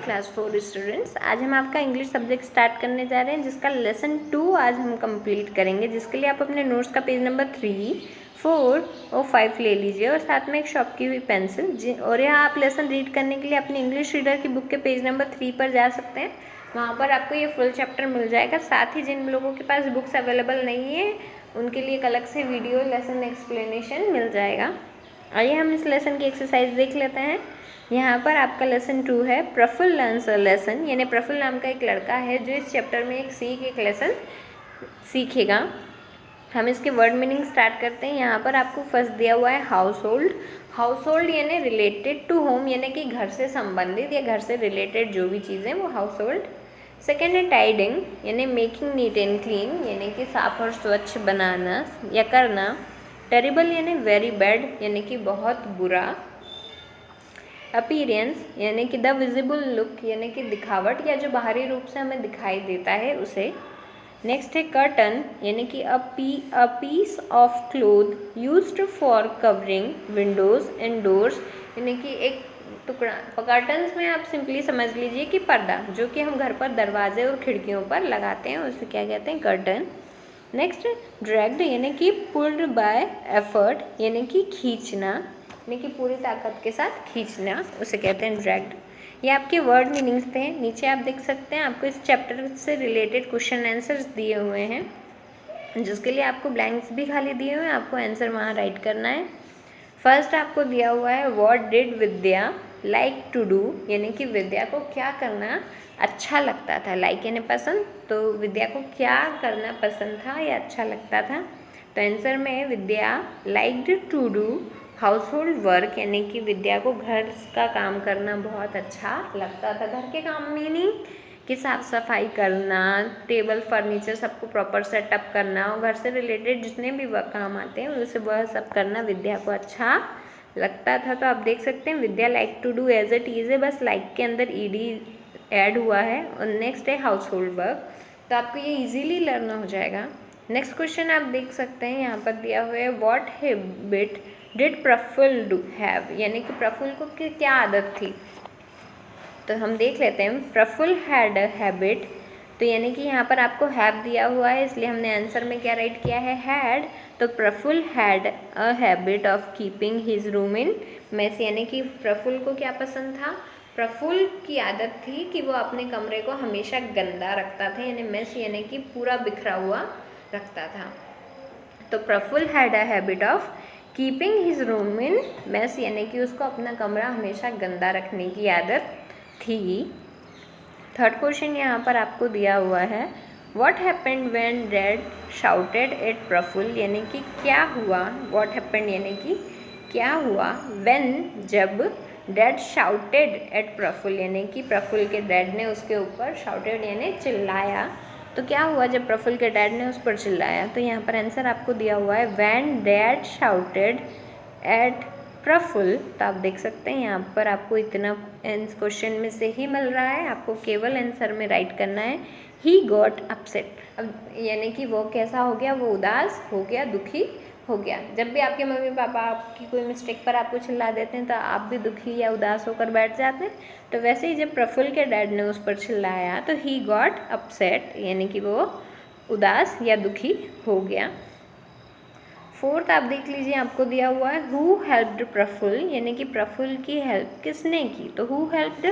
Class 4 students. आज हम आपका इंग्लिश सब्जेक्ट स्टार्ट करने जा रहे हैं जिसका लेसन 2 आज हम कंप्लीट करेंगे, जिसके लिए आप अपने नोट्स का पेज नंबर 3, 4 और 5 ले लीजिए और साथ में एक शॉर्प की हुई पेंसिल। और यहाँ आप लेसन रीड करने के लिए अपनी इंग्लिश रीडर की बुक के पेज नंबर 3 पर जा सकते हैं। वहाँ पर आपको ये फुल चैप्टर मिल जाएगा। साथ ही जिन लोगों के पास बुक्स अवेलेबल नहीं है उनके लिए एक अलग से वीडियो लेसन एक्सप्लेनेशन मिल जाएगा। आइए हम इस लेसन की एक्सरसाइज देख लेते हैं। यहाँ पर आपका लेसन 2 है प्रफुल्ल लर्न्स अ लेसन, यानी प्रफुल्ल नाम का एक लड़का है जो इस चैप्टर में एक लेसन सीखेगा। हम इसके वर्ड मीनिंग स्टार्ट करते हैं। यहाँ पर आपको फर्स्ट दिया हुआ है हाउस होल्ड। हाउस होल्ड यानी रिलेटेड टू होम, यानी कि घर से संबंधित या घर से रिलेटेड जो भी चीज़ें वो हाउस होल्ड। सेकेंड है टाइडिंग यानी मेकिंग नीट एंड क्लीन, यानी कि साफ और स्वच्छ बनाना या करना। टेरिबल यानी वेरी बैड, यानी कि बहुत बुरा। अपीयरेंस यानी कि द विजिबल लुक, यानी कि दिखावट या जो बाहरी रूप से हमें दिखाई देता है उसे। नेक्स्ट है कर्टन यानी कि a piece of cloth used for covering windows and doors, यानी कि एक टुकड़ा। कर्टन्स में आप सिंपली समझ लीजिए कि पर्दा, जो कि हम घर पर दरवाजे और खिड़कियों पर लगाते हैं, उसे क्या कहते हैं, कर्टन। नेक्स्ट ड्रैग्ड यानी कि पुल्ड बाय एफर्ट, यानी कि खींचना, यानी कि पूरी ताकत के साथ खींचना, उसे कहते हैं ड्रैग्ड। ये आपके वर्ड मीनिंग्स थे। नीचे आप देख सकते हैं आपको इस चैप्टर से रिलेटेड क्वेश्चन आंसर्स दिए हुए हैं, जिसके लिए आपको ब्लैंक्स भी खाली दिए हुए हैं, आपको आंसर वहाँ राइट करना है। फर्स्ट आपको दिया हुआ है what did Vidya like to do, यानी कि विद्या को क्या करना अच्छा लगता था। लाइक यानी पसंद, तो विद्या को क्या करना पसंद था या अच्छा लगता था। तो आंसर में Vidya liked to do household work, यानी कि विद्या को घर का काम करना बहुत अच्छा लगता था। घर के काम मीनिंग कि साफ सफाई करना, टेबल फर्नीचर सबको प्रॉपर सेटअप करना और घर से रिलेटेड जितने भी काम आते हैं उसे वह सब करना विद्या को अच्छा लगता था। तो आप देख सकते हैं Vidya like to do as it is है, बस लाइक के अंदर ईडी ऐड हुआ है। और नेक्स्ट है हाउस होल्ड वर्क, तो आपको ये इजीली लर्न हो जाएगा। नेक्स्ट क्वेश्चन आप देख सकते हैं यहाँ पर दिया हुआ है what habit did Prafull do have, यानी कि प्रफुल्ल को क्या आदत थी। तो हम देख लेते हैं प्रफुल्ल हैड अ हैबिट, तो यानी कि यहाँ पर आपको हैव दिया हुआ है, इसलिए हमने आंसर में क्या राइट किया है, हैड। तो Prafull had a habit of keeping his room in mess, यानी कि प्रफुल्ल को क्या पसंद था, प्रफुल्ल की आदत थी कि वो अपने कमरे को हमेशा गंदा रखता था, यानी मेस यानी कि पूरा बिखरा हुआ रखता था। तो Prafull had a habit of keeping his room in mess, यानी कि उसको अपना कमरा हमेशा गंदा रखने की आदत थी। थर्ड क्वेश्चन यहाँ पर आपको दिया हुआ है what happened when dad shouted at Prafull, यानी कि क्या हुआ, व्हाट हैपेंड यानी कि क्या हुआ, व्हेन जब डैड शाउटेड एट प्रफुल्ल, यानी कि प्रफुल्ल के डैड ने उसके ऊपर शाउटेड यानी चिल्लाया। तो क्या हुआ जब प्रफुल्ल के डैड ने उस पर चिल्लाया। तो यहाँ पर आंसर आपको दिया हुआ है when dad shouted at Prafull. तो आप देख सकते हैं यहाँ पर आपको इतना क्वेश्चन में से ही मिल रहा है, आपको केवल आंसर में राइट करना है ही गॉट अपसेट। अब यानी कि वो कैसा हो गया, वो उदास हो गया, दुखी हो गया। जब भी आपके मम्मी पापा आपकी कोई मिस्टेक पर आपको चिल्ला देते हैं तो आप भी दुखी या उदास होकर बैठ जाते हैं। तो वैसे ही जब प्रफुल्ल के डैड ने उस पर चिल्लाया तो ही गॉट अपसेट, यानी कि वो उदास या दुखी हो गया। फोर्थ आप देख लीजिए आपको दिया हुआ है हु हेल्प्ड प्रफुल्ल, यानी कि प्रफुल्ल की हेल्प किसने की। तो हु हेल्प्ड,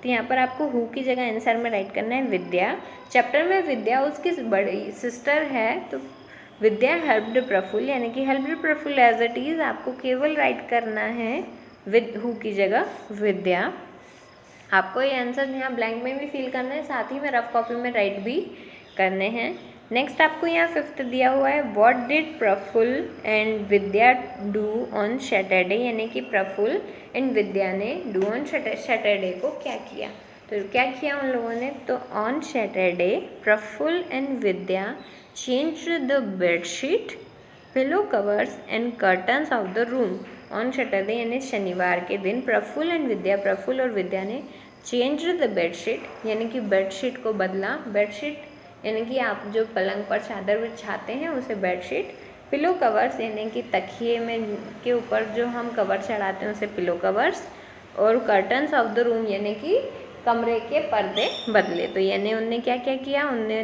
तो यहाँ पर आपको हु की जगह आंसर में राइट करना है विद्या। चैप्टर में विद्या उसकी बड़ी सिस्टर है, तो विद्या हेल्प्ड प्रफुल्ल, यानी कि helped Prafull as it is, आपको केवल राइट करना है विद हु की जगह विद्या। आपको ये आंसर यहाँ ब्लैंक में भी फिल करना है, साथ ही में रफ कॉपी में राइट भी करने हैं। नेक्स्ट आपको यहाँ फिफ्थ दिया हुआ है what did Prafull and Vidya do on Saturday, यानी कि प्रफुल्ल एंड विद्या ने डू ऑन सैटरडे को क्या किया। तो क्या किया उन लोगों ने, तो on Saturday Prafull and Vidya changed the bedsheet, pillow covers and curtains of the room. On Saturday यानी शनिवार के दिन प्रफुल्ल एंड विद्या, प्रफुल्ल और विद्या ने चेंज्ड द बेडशीट, यानी कि बेडशीट को बदला। बेडशीट यानी कि आप जो पलंग पर चादर बिछाते हैं उसे बेडशीट। पिलो कवर्स यानी कि तकिए में के ऊपर जो हम कवर चढ़ाते हैं उसे पिलो कवर्स। और कर्टन्स ऑफ द रूम यानी कि कमरे के पर्दे बदले। तो यानी उनने क्या क्या किया, उनने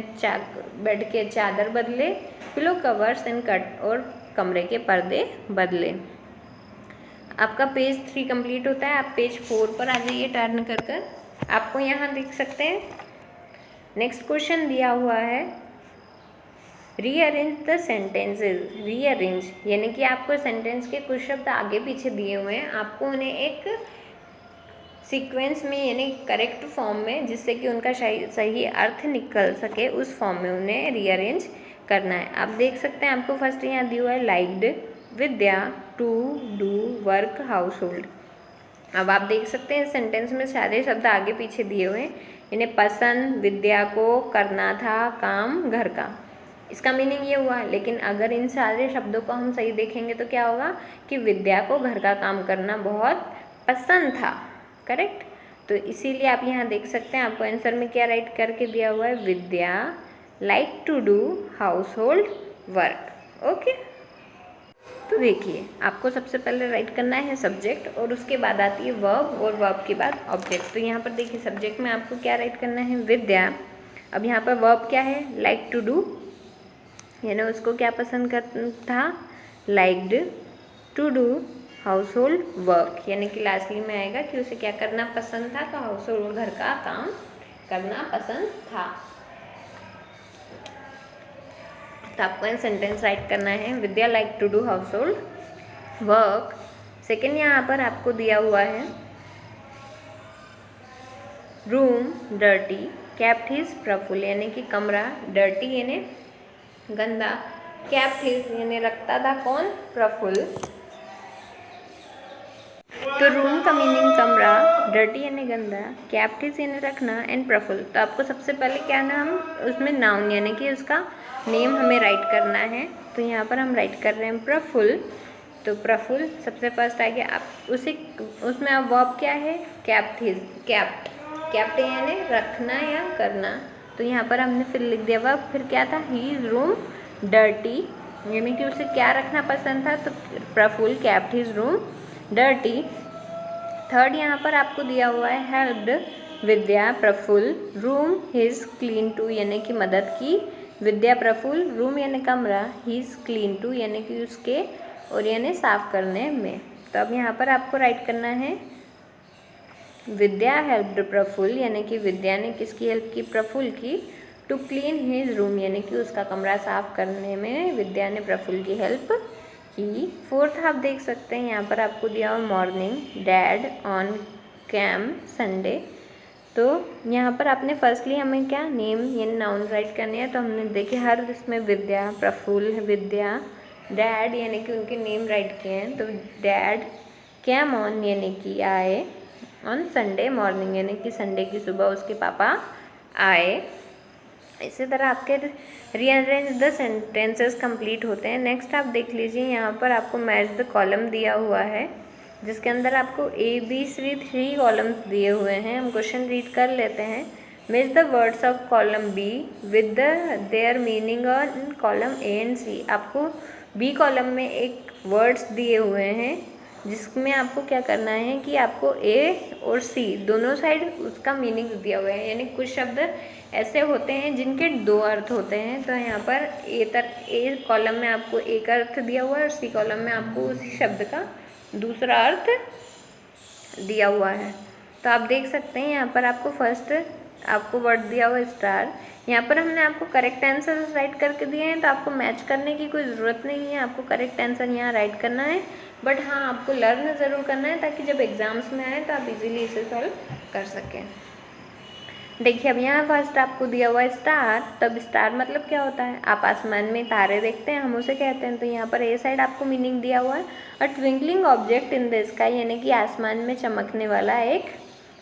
बेड के चादर बदले, पिलो कवर्स एंड कट, और कमरे के पर्दे बदले। आपका पेज 3 कंप्लीट होता है। आप पेज 4 पर आ जाइए टर्न कर कर। आपको यहाँ देख सकते हैं नेक्स्ट क्वेश्चन दिया हुआ है, रीअरेंज द सेंटेंसेज। रीअरेंज यानी कि आपको सेंटेंस के कुछ शब्द आगे पीछे दिए हुए हैं, आपको उन्हें एक सीक्वेंस में यानी करेक्ट फॉर्म में, जिससे कि उनका सही अर्थ निकल सके, उस फॉर्म में उन्हें रीअरेंज करना है। आप देख सकते हैं आपको फर्स्ट यहाँ दिया हुआ है liked, Vidya, to, do, work, household. अब आप देख सकते हैं सेंटेंस में सारे शब्द आगे पीछे दिए हुए हैं। इन्हें पसंद, विद्या को करना था काम घर का, इसका मीनिंग ये हुआ। लेकिन अगर इन सारे शब्दों को हम सही देखेंगे तो क्या होगा कि विद्या को घर का काम करना बहुत पसंद था, करेक्ट। तो इसीलिए आप यहाँ देख सकते हैं आपको आंसर में क्या राइट करके दिया हुआ है, Vidya like to do household work. Okay, तो देखिए आपको सबसे पहले राइट करना है सब्जेक्ट, और उसके बाद आती है वर्ब, और वर्ब के बाद ऑब्जेक्ट। तो यहाँ पर देखिए सब्जेक्ट में आपको क्या राइट करना है, विद्या। अब यहाँ पर वर्ब क्या है, लाइक टू डू, यानी उसको क्या पसंद कर था, liked to do household work, यानी कि लास्टली में आएगा कि उसे क्या करना पसंद था, तो हाउस होल्ड घर का काम करना पसंद था। तो आपको सेंटेंस राइट करना है, Vidya like to do household work. Second यहाँ पर आपको दिया हुआ है room dirty kept his Prafull, यानी कि कमरा डर्टी यानी गंदा, केप्ट हिज यानी रखता था कौन, प्रफुल्ल। तो रूम का मीनिंग कमरा, डर्टी यानी गंदा, केप्ट हिज यानी रखना, एंड प्रफुल्ल। तो आपको सबसे पहले क्या नाम, उसमें नाउन यानी कि उसका नेम हमें राइट करना है। तो यहाँ पर हम राइट कर रहे हैं प्रफुल्ल। तो प्रफुल्ल सबसे फर्स्ट आ गया। आप उसमें अब वर्ब क्या है, केप्ट हिज, केप्ट यानी रखना या करना। तो यहाँ पर हमने फिर लिख दिया वर्ब, फिर क्या था, हीज रूम डर्टी, यानी कि उसे क्या रखना पसंद था, तो Prafull kept his room dirty. Third यहाँ पर आपको दिया हुआ है helped Vidya Prafull room his clean to, यानी कि मदद की विद्या प्रफुल्ल, रूम यानी कमरा, हिज क्लीन टू यानी कि उसके और यानी साफ करने में। तो अब यहाँ पर आपको राइट करना है विद्या हेल्प्ड प्रफुल्ल, यानी कि विद्या ने किसकी हेल्प की, प्रफुल्ल की, टू क्लीन हिज रूम यानी कि उसका कमरा साफ करने में विद्या ने प्रफुल्ल की हेल्प की। फोर्थ आप देख सकते हैं यहाँ पर आपको दिया हुआ morning dad on came Sunday. तो यहाँ पर आपने फर्स्टली हमें क्या नेम यानी नाउन राइट करनी है। तो हमने देखे हर इसमें विद्या, प्रफुल्ल, विद्या, डैड यानी कि उनके नेम राइट किए हैं। तो डैड कैम ऑन यानी कि आए, ऑन संडे मॉर्निंग यानी कि संडे की सुबह उसके पापा आए। इसी तरह आपके रीअरेंज द सेंटेंसेस कंप्लीट होते हैं। नेक्स्ट आप देख लीजिए यहाँ पर आपको मैच द कॉलम दिया हुआ है, जिसके अंदर आपको ABC 3 कॉलम्स दिए हुए हैं। हम क्वेश्चन रीड कर लेते हैं। Match the words of column B with their meaning on column A and C। आपको B कॉलम में एक वर्ड्स दिए हुए हैं, जिसमें आपको क्या करना है कि आपको A और C दोनों साइड उसका मीनिंग दिया हुआ है। यानी कुछ शब्द ऐसे होते हैं जिनके दो अर्थ होते हैं। तो यहाँ पर A कॉलम में आपको एक अर्थ दिया हुआ है और C कॉलम में आपको उसी शब्द का दूसरा अर्थ दिया हुआ है। तो आप देख सकते हैं यहाँ पर आपको फर्स्ट आपको वर्ड दिया हुआ है स्टार। यहाँ पर हमने आपको करेक्ट आंसर राइट करके दिए हैं, तो आपको मैच करने की कोई ज़रूरत नहीं है। आपको करेक्ट आंसर यहाँ राइट करना है, बट हाँ आपको लर्न ज़रूर करना है ताकि जब एग्ज़ाम्स में आए तो आप इजीली इसे सॉल्व कर सकें। देखिए अब यहाँ फर्स्ट आपको दिया हुआ है स्टार। तब स्टार मतलब क्या होता है, आप आसमान में तारे देखते हैं, हम उसे कहते हैं। तो यहाँ पर ए साइड आपको मीनिंग दिया हुआ है a twinkling object in the sky, यानी कि आसमान में चमकने वाला एक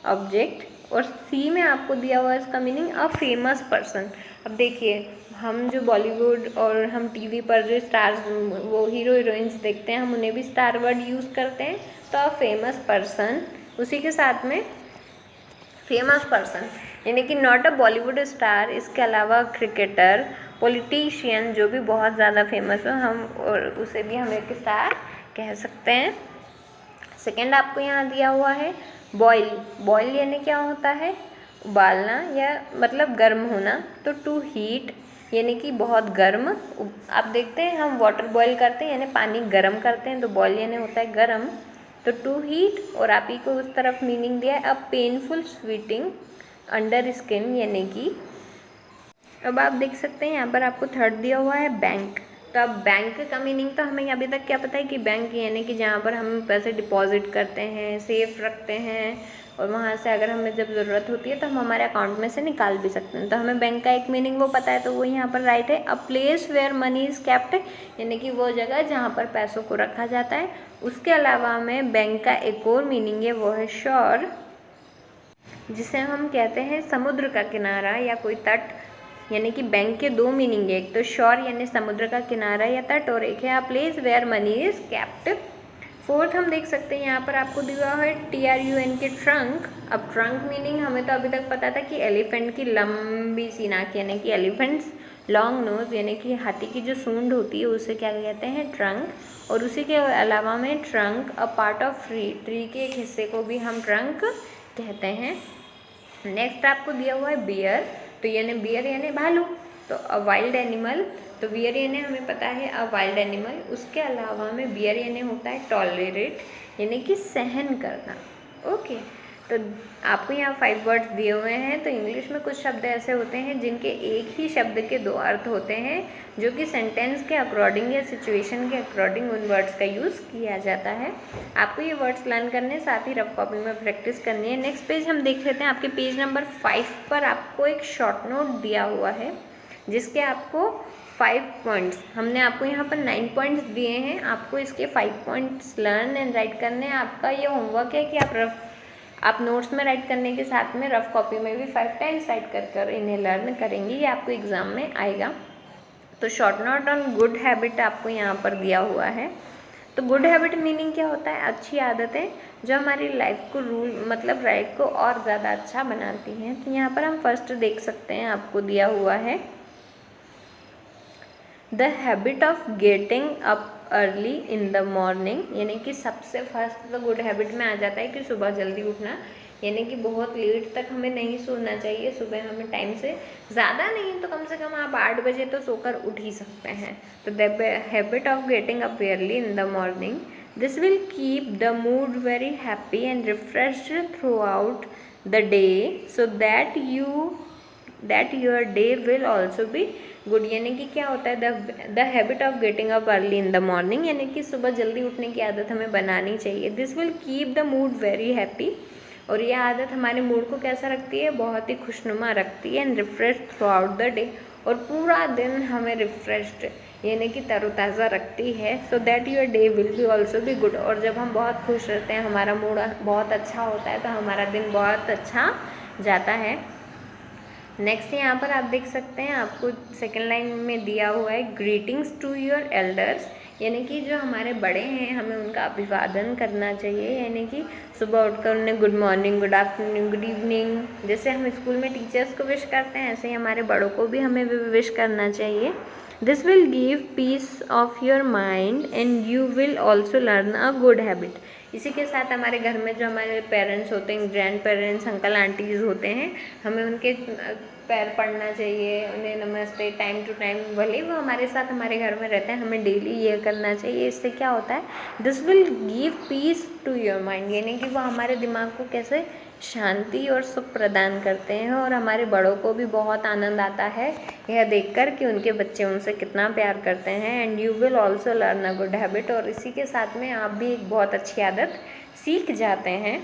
ऑब्जेक्ट। और सी में आपको दिया हुआ है इसका मीनिंग अ फेमस पर्सन। अब देखिए हम जो बॉलीवुड और हम टीवी पर जो स्टार्स वो हीरो हीरोइंस देखते हैं, हम उन्हें भी स्टार वर्ड यूज़ करते हैं। तो अ फेमस पर्सन, उसी के साथ में फेमस पर्सन यानी कि नॉट अ बॉलीवुड स्टार। इसके अलावा क्रिकेटर, पॉलिटिशियन जो भी बहुत ज़्यादा फेमस हो, हम और उसे भी हम एक स्टार कह सकते हैं। सेकेंड आपको यहाँ दिया हुआ है बॉयल। बॉयल यानी क्या होता है, उबालना या मतलब गर्म होना। तो टू हीट यानी कि बहुत गर्म। आप देखते हैं हम वाटर बॉईल करते हैं यानी पानी गर्म करते हैं, तो बॉईल यानी होता है गर्म। तो टू हीट, और आप ही को उस तरफ मीनिंग दिया है a painful sweating under skin यानी कि। अब आप देख सकते हैं यहाँ पर आपको थर्ड दिया हुआ है बैंक। तो अब बैंक का मीनिंग तो हमें अभी तक क्या पता है कि बैंक यानी कि जहाँ पर हम पैसे डिपॉजिट करते हैं, सेफ रखते हैं, और वहाँ से अगर हमें जब ज़रूरत होती है तो हम हमारे अकाउंट में से निकाल भी सकते हैं। तो हमें बैंक का एक मीनिंग वो पता है, तो वो यहाँ पर राइट है। A place where money is kept यानी कि वो जगह जहाँ पर पैसों को रखा जाता है। उसके अलावा हमें बैंक का एक और मीनिंग है, वो है शोर, जिसे हम कहते हैं समुद्र का किनारा या कोई तट। यानी कि बैंक के दो मीनिंग है, एक तो शोर यानी समुद्र का किनारा या तट, और एक है a place where money is kept. Fourth हम देख सकते हैं यहाँ पर आपको दिया हुआ है TRUNK के ट्रंक। अब ट्रंक मीनिंग हमें तो अभी तक पता था कि एलिफेंट की लंबी सी नाक यानी कि एलिफेंट्स लॉन्ग नोज यानी कि हाथी की जो सूंड होती है उसे क्या कहते हैं, ट्रंक। और उसी के अलावा में trunk a part of tree के एक हिस्से को भी हम ट्रंक कहते हैं। नेक्स्ट आपको दिया हुआ है बियर। तो यानी बियर यानी भालू, तो अ वाइल्ड एनिमल। तो बियर यानी हमें पता है अ वाइल्ड एनिमल। उसके अलावा में बियर यानी होता है टॉलरेट यानी कि सहन करना। ओके, तो आपको यहाँ 5 वर्ड्स दिए हुए हैं। तो इंग्लिश में कुछ शब्द ऐसे होते हैं जिनके एक ही शब्द के 2 अर्थ होते हैं, जो कि सेंटेंस के अकॉर्डिंग या सिचुएशन के अकॉर्डिंग उन वर्ड्स का यूज़ किया जाता है। आपको ये वर्ड्स लर्न करने, साथ ही रफ कॉपी में प्रैक्टिस करनी है। नेक्स्ट पेज हम देख लेते हैं। आपके पेज नंबर 5 पर आपको एक शॉर्ट नोट दिया हुआ है, जिसके आपको 5 पॉइंट्स, हमने आपको यहाँ पर 9 पॉइंट्स दिए हैं, आपको इसके 5 पॉइंट्स लर्न एंड राइट करने हैं। आपका ये होमवर्क है कि आप नोट्स में राइट करने के साथ में रफ कॉपी में भी 5 टाइम्स राइट कर इन्हें लर्न करेंगे। ये आपको एग्ज़ाम में आएगा। तो short note on good habit आपको यहाँ पर दिया हुआ है। तो गुड हैबिट मीनिंग क्या होता है, अच्छी आदतें जो हमारी लाइफ को मतलब लाइफ को और ज़्यादा अच्छा बनाती हैं। तो यहाँ पर हम फर्स्ट देख सकते हैं, आपको दिया हुआ है the habit of getting up early in the morning. यानी कि सबसे फर्स्ट तो गुड हैबिट में आ जाता है कि सुबह जल्दी उठना, यानी कि बहुत लेट तक हमें नहीं सोना चाहिए। सुबह हमें टाइम से, ज़्यादा नहीं तो कम से कम आप 8 बजे तो सोकर उठ ही सकते हैं। तो the habit of getting up early in the morning, this will keep the mood very happy and refreshed through out the day, so that your day will also be good. यानी कि क्या होता है, the habit of getting up early in the morning, यानी कि सुबह जल्दी उठने की आदत हमें बनानी चाहिए। This will keep the mood very happy, और यह आदत हमारे मूड को कैसा रखती है, बहुत ही खुशनुमा रखती है। And refresh through out the day, और पूरा दिन हमें रिफ्रेश्ड यानी कि तरोताज़ा रखती है। So that your day will be also be good, और जब हम बहुत खुश रहते हैं, हमारा मूड बहुत अच्छा होता है, तो हमारा दिन बहुत अच्छा जाता है। नेक्स्ट यहाँ पर आप देख सकते हैं, आपको सेकेंड लाइन में दिया हुआ है ग्रीटिंग्स टू योर एल्डर्स, यानी कि जो हमारे बड़े हैं हमें उनका अभिवादन करना चाहिए। यानी कि सुबह उठकर उन्हें good morning, good afternoon, good evening, जैसे हम स्कूल में टीचर्स को विश करते हैं, ऐसे ही हमारे बड़ों को भी हमें विश करना चाहिए। This will give piece of your mind and you will also learn a good habit. इसी के साथ हमारे घर में जो हमारे पेरेंट्स होते हैं, ग्रैंड पेरेंट्स, अंकल आंटीज़ होते हैं, हमें उनके पैर पड़ना चाहिए, उन्हें नमस्ते टाइम टू टाइम, भले वो हमारे साथ हमारे घर में रहते हैं, हमें डेली ये करना चाहिए। इससे क्या होता है, this will give peace to your mind, यानी कि वो हमारे दिमाग को कैसे शांति और सुख प्रदान करते हैं। और हमारे बड़ों को भी बहुत आनंद आता है यह देखकर कि उनके बच्चे उनसे कितना प्यार करते हैं। And you will also learn a good habit, और इसी के साथ में आप भी एक बहुत अच्छी आदत सीख जाते हैं।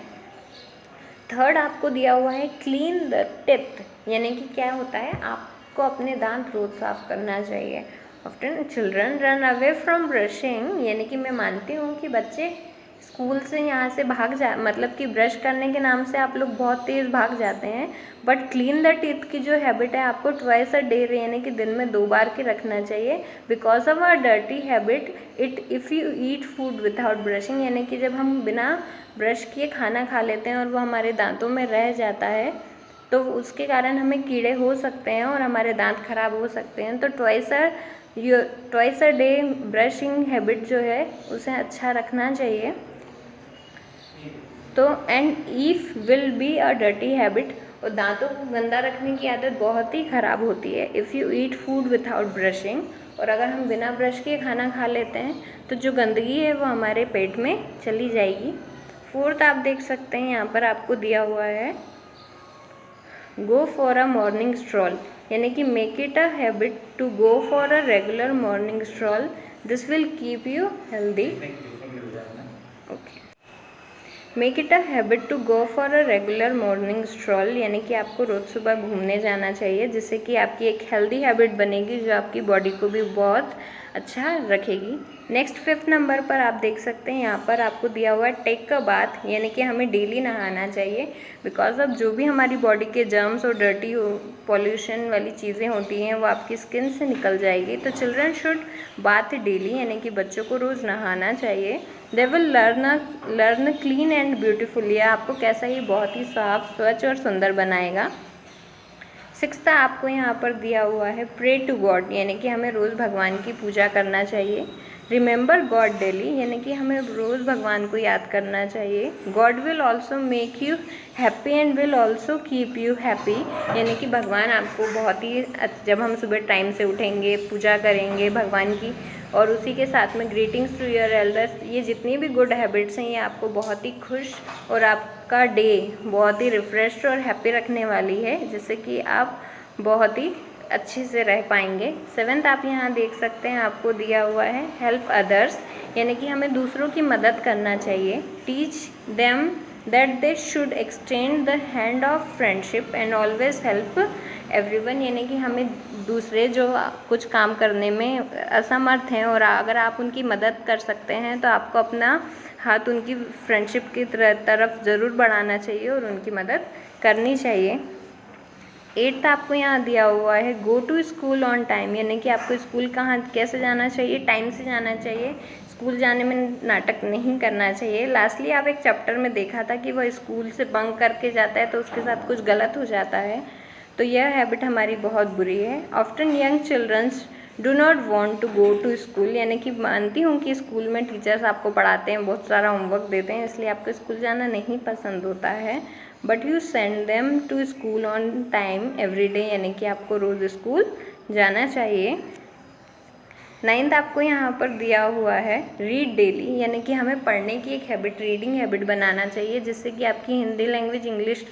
थर्ड आपको दिया हुआ है क्लीन द टिथ, यानी कि क्या होता है, आपको अपने दांत रोज साफ करना चाहिए। Often children run away from brushing, यानी कि मैं मानती हूँ कि बच्चे स्कूल से यहाँ से मतलब कि ब्रश करने के नाम से आप लोग बहुत तेज़ भाग जाते हैं, बट क्लीन द टीथ की जो हैबिट है आपको ट्वाइस अ डे यानी कि दिन में 2 बार के रखना चाहिए। Because of a dirty habit if you eat food without brushing, यानी कि जब हम बिना ब्रश किए खाना खा लेते हैं और वो हमारे दांतों में रह जाता है, तो उसके कारण हमें कीड़े हो सकते हैं और हमारे दांत खराब हो सकते हैं। तो twice a day brushing habit जो है उसे अच्छा रखना चाहिए। तो and if will be a dirty habit, और दांतों को गंदा रखने की आदत बहुत ही ख़राब होती है if you eat food without brushing. और अगर हम बिना ब्रश के खाना खा लेते हैं तो जो गंदगी है वो हमारे पेट में चली जाएगी। फोर्थ आप देख सकते हैं यहाँ पर आपको दिया हुआ है go for a morning stroll, यानी कि make it a habit to go for a regular morning stroll, this will keep you healthy. Okay, make it a habit to go for a regular morning stroll, यानी कि आपको रोज़ सुबह घूमने जाना चाहिए जिससे कि आपकी एक हेल्दी हैबिट बनेगी जो आपकी बॉडी को भी बहुत अच्छा रखेगी। नेक्स्ट 5th नंबर पर आप देख सकते हैं यहाँ पर आपको दिया हुआ है टेक अ बाथ, यानी कि हमें डेली नहाना चाहिए बिकॉज अब जो भी हमारी बॉडी के जर्म्स और डर्टी पॉल्यूशन वाली चीज़ें होती हैं वो आपकी स्किन से निकल जाएगी। तो चिल्ड्रन शुड बाथ डेली, यानी कि बच्चों को रोज़ नहाना चाहिए। They will learn clean and beautiful, यह आपको कैसा ही बहुत ही साफ स्वच्छ और सुंदर बनाएगा। 6th आपको यहाँ पर दिया हुआ है प्रे टू गॉड, यानी कि हमें रोज़ भगवान की पूजा करना चाहिए। रिमेंबर गॉड डेली, यानी कि हमें रोज़ भगवान को याद करना चाहिए। God will also make you happy and will also keep you happy, यानी कि भगवान आपको बहुत ही, जब हम सुबह टाइम से उठेंगे, पूजा करेंगे भगवान की और उसी के साथ में ग्रीटिंग्स टू योर एल्डर्स, ये जितनी भी गुड हैबिट्स हैं ये आपको बहुत ही खुश और आपका डे बहुत ही रिफ्रेश्ड और हैप्पी रखने वाली है, जिससे कि आप बहुत ही अच्छे से रह पाएंगे। 7th आप यहाँ देख सकते हैं आपको दिया हुआ है हेल्प अदर्स, यानी कि हमें दूसरों की मदद करना चाहिए। Teach them that they should extend the hand of friendship and always help everyone, यानी कि हमें दूसरे जो कुछ काम करने में असमर्थ हैं और अगर आप उनकी मदद कर सकते हैं तो आपको अपना हाथ उनकी फ्रेंडशिप की तरफ ज़रूर बढ़ाना चाहिए और उनकी मदद करनी चाहिए। 8th आपको यहाँ दिया हुआ है go to school on time, यानी कि आपको स्कूल कहाँ कैसे जाना चाहिए, टाइम से जाना चाहिए। स्कूल जाने में नाटक नहीं करना चाहिए। लास्टली आप एक चैप्टर में देखा था कि वह स्कूल से बंक करके जाता है तो उसके साथ कुछ गलत हो जाता है, तो यह हैबिट हमारी बहुत बुरी है। Often young childrens do not want to go to school, यानी कि मानती हूँ कि स्कूल में टीचर्स आपको पढ़ाते हैं, बहुत सारा होमवर्क देते हैं, इसलिए आपको स्कूल जाना नहीं पसंद होता है, but you send them to school on time every day, यानी कि आपको रोज़ स्कूल जाना चाहिए। 9th आपको यहाँ पर दिया हुआ है रीड डेली, यानी कि हमें पढ़ने की एक हैबिट, रीडिंग हैबिट बनाना चाहिए जिससे कि आपकी हिंदी लैंग्वेज, इंग्लिश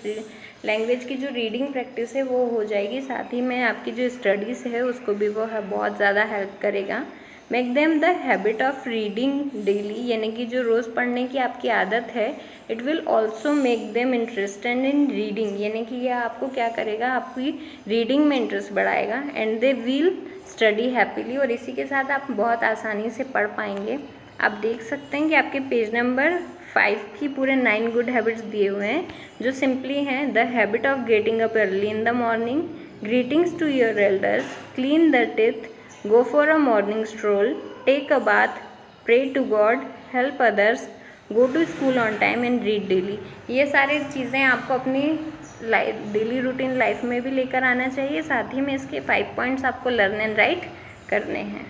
लैंग्वेज की जो रीडिंग प्रैक्टिस है वो हो जाएगी, साथ ही में आपकी जो स्टडीज़ है उसको भी वो बहुत ज़्यादा हेल्प करेगा। Make them the habit of reading daily, यानी कि जो रोज़ पढ़ने की आपकी आदत है, it will also make them interested in reading, यानी कि यह आपको क्या करेगा, आपकी रीडिंग में इंटरेस्ट बढ़ाएगा। And they will study happily, और इसी के साथ आप बहुत आसानी से पढ़ पाएंगे। आप देख सकते हैं कि आपके पेज नंबर 5 की पूरे 9 गुड हैबिट्स दिए हुए हैं जो सिंपली हैं the habit of getting up early in the morning, greetings to your elders, clean the teeth, go for a morning stroll, take a bath, pray to God, help others, go to school on time and read daily। ये सारी चीज़ें आपको अपनी daily routine life में भी लेकर आना चाहिए, साथ ही में इसके 5 पॉइंट्स आपको लर्न एंड राइट करने हैं।